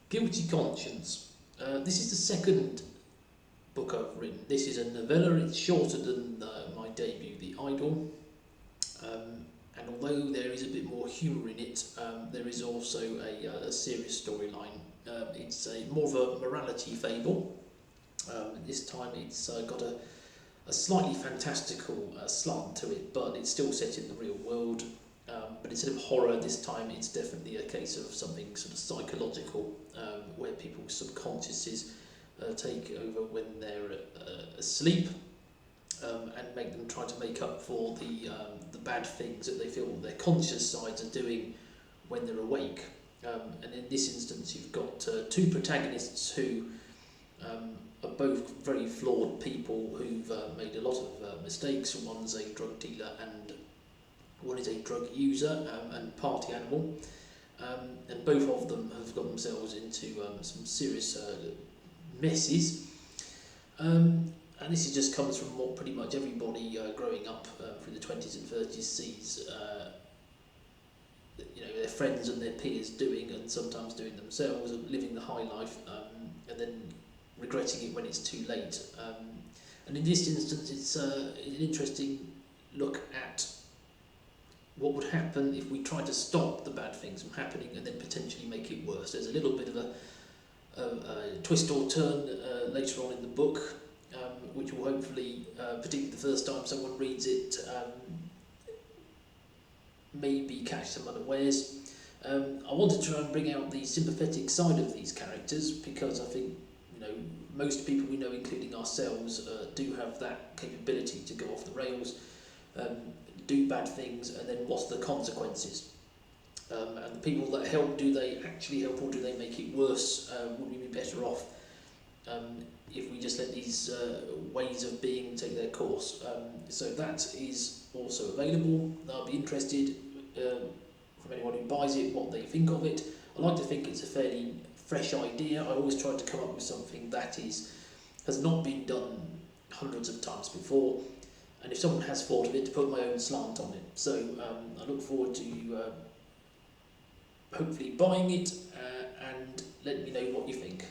Guilty Conscience. This is the second book I've written. This is a novella. It's shorter than my debut, The Idol. And although there is a bit more humour in it, there is also a serious storyline. It's more of a morality fable. This time it's got a slightly fantastical slant to it, but it's still set in the real world. But instead of horror, this time it's definitely a case of something sort of psychological, where people's subconsciouses take over when they're asleep, and make them try to make up for the bad things that they feel their conscious sides are doing when they're awake. And in this instance, you've got two protagonists who are both very flawed people who've made a lot of mistakes. One's a drug dealer and one is a drug user and party animal, and both of them have got themselves into some serious messes. And this just comes from what pretty much everybody growing up through the 20s and 30s sees their friends and their peers doing, and sometimes doing themselves, and living the high life, and then regretting it when it's too late. And in this instance, it's an interesting look at what would happen if we tried to stop the bad things from happening and then potentially make it worse. There's a little bit of a twist or turn later on in the book, which will hopefully, particularly the first time someone reads it, maybe catch some unawares. I wanted to try and bring out the sympathetic side of these characters, because I think most people we know, including ourselves, do have that capability to go off the rails, do bad things, and then what's the consequences? And the people that help, do they actually help, or do they make it worse? Would we be better off if we just let these ways of being take their course? So that is also available. I'll be interested from anyone who buys it what they think of it. I like to think it's a fairly fresh idea. I always try to come up with something that has not been done hundreds of times before, and if someone has thought of it, to put my own slant on it. So I look forward to hopefully buying it, and let me know what you think.